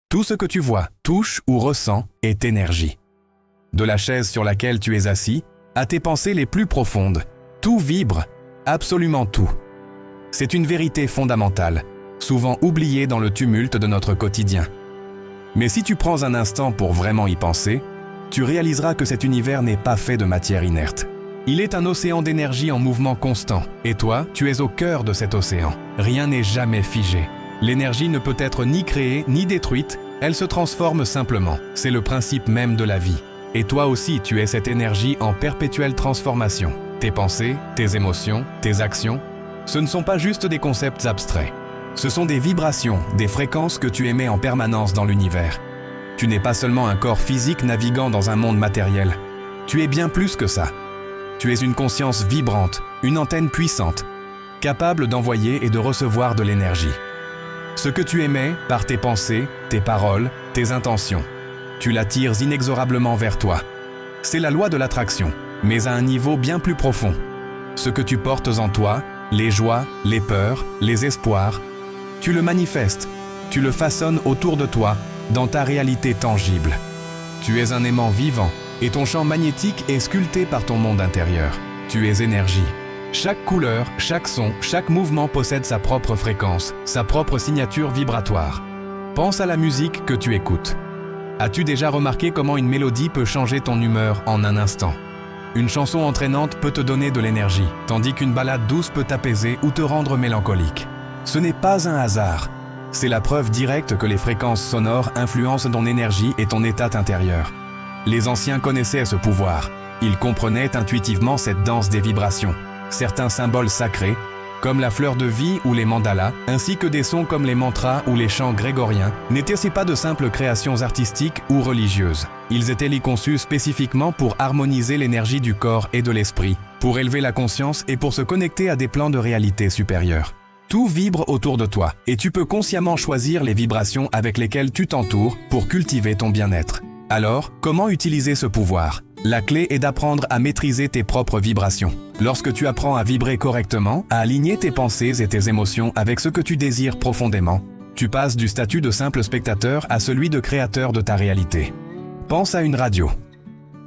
Tout ce que tu vois, touches ou ressens est énergie. De la chaise sur laquelle tu es assis, à tes pensées les plus profondes, tout vibre, absolument tout. C'est une vérité fondamentale, souvent oubliée dans le tumulte de notre quotidien. Mais si tu prends un instant pour vraiment y penser, tu réaliseras que cet univers n'est pas fait de matière inerte. Il est un océan d'énergie en mouvement constant, et toi, tu es au cœur de cet océan. Rien n'est jamais figé. L'énergie ne peut être ni créée ni détruite, elle se transforme simplement. C'est le principe même de la vie. Et toi aussi, tu es cette énergie en perpétuelle transformation. Tes pensées, tes émotions, tes actions, ce ne sont pas juste des concepts abstraits. Ce sont des vibrations, des fréquences que tu émets en permanence dans l'univers. Tu n'es pas seulement un corps physique naviguant dans un monde matériel. Tu es bien plus que ça. Tu es une conscience vibrante, une antenne puissante, capable d'envoyer et de recevoir de l'énergie. Ce que tu émets par tes pensées, tes paroles, tes intentions, tu l'attires inexorablement vers toi. C'est la loi de l'attraction, mais à un niveau bien plus profond. Ce que tu portes en toi, les joies, les peurs, les espoirs, tu le manifestes, tu le façonnes autour de toi, dans ta réalité tangible. Tu es un aimant vivant, et ton champ magnétique est sculpté par ton monde intérieur. Tu es énergie. Chaque couleur, chaque son, chaque mouvement possède sa propre fréquence, sa propre signature vibratoire. Pense à la musique que tu écoutes. As-tu déjà remarqué comment une mélodie peut changer ton humeur en un instant? Une chanson entraînante peut te donner de l'énergie, tandis qu'une ballade douce peut t'apaiser ou te rendre mélancolique. Ce n'est pas un hasard. C'est la preuve directe que les fréquences sonores influencent ton énergie et ton état intérieur. Les anciens connaissaient ce pouvoir. Ils comprenaient intuitivement cette danse des vibrations. Certains symboles sacrés, comme la fleur de vie ou les mandalas, ainsi que des sons comme les mantras ou les chants grégoriens, n'étaient pas de simples créations artistiques ou religieuses. Ils étaient conçus spécifiquement pour harmoniser l'énergie du corps et de l'esprit, pour élever la conscience et pour se connecter à des plans de réalité supérieurs. Tout vibre autour de toi, et tu peux consciemment choisir les vibrations avec lesquelles tu t'entoures pour cultiver ton bien-être. Alors, comment utiliser ce pouvoir? La clé est d'apprendre à maîtriser tes propres vibrations. Lorsque tu apprends à vibrer correctement, à aligner tes pensées et tes émotions avec ce que tu désires profondément, tu passes du statut de simple spectateur à celui de créateur de ta réalité. Pense à une radio.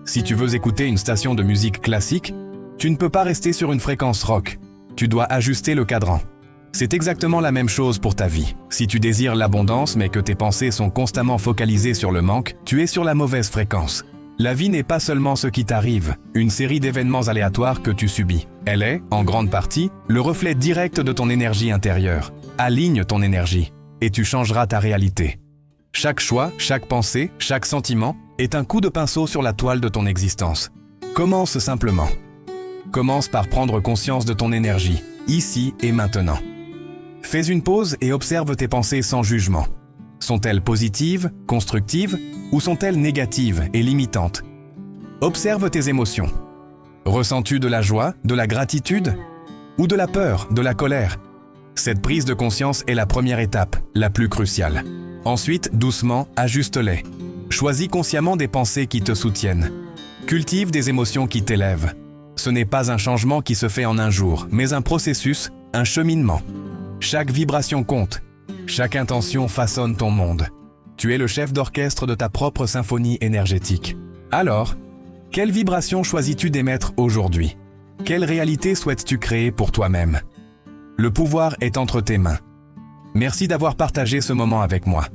Si tu veux écouter une station de musique classique, tu ne peux pas rester sur une fréquence rock. Tu dois ajuster le cadran. C'est exactement la même chose pour ta vie. Si tu désires l'abondance mais que tes pensées sont constamment focalisées sur le manque, tu es sur la mauvaise fréquence. La vie n'est pas seulement ce qui t'arrive, une série d'événements aléatoires que tu subis. Elle est, en grande partie, le reflet direct de ton énergie intérieure. Aligne ton énergie, et tu changeras ta réalité. Chaque choix, chaque pensée, chaque sentiment est un coup de pinceau sur la toile de ton existence. Commence simplement. Commence par prendre conscience de ton énergie, ici et maintenant. Fais une pause et observe tes pensées sans jugement. Sont-elles positives, constructives, ou sont-elles négatives et limitantes? Observe tes émotions. Ressens-tu de la joie, de la gratitude, ou de la peur, de la colère? Cette prise de conscience est la première étape, la plus cruciale. Ensuite, doucement, ajuste-les. Choisis consciemment des pensées qui te soutiennent. Cultive des émotions qui t'élèvent. Ce n'est pas un changement qui se fait en un jour, mais un processus, un cheminement. Chaque vibration compte. Chaque intention façonne ton monde. Tu es le chef d'orchestre de ta propre symphonie énergétique. Alors, quelle vibration choisis-tu d'émettre aujourd'hui? Quelle réalité souhaites-tu créer pour toi-même? Le pouvoir est entre tes mains. Merci d'avoir partagé ce moment avec moi.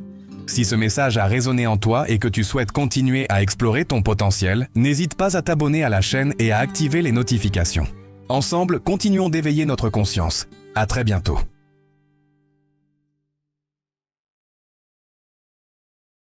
Si ce message a résonné en toi et que tu souhaites continuer à explorer ton potentiel, n'hésite pas à t'abonner à la chaîne et à activer les notifications. Ensemble, continuons d'éveiller notre conscience. À très bientôt.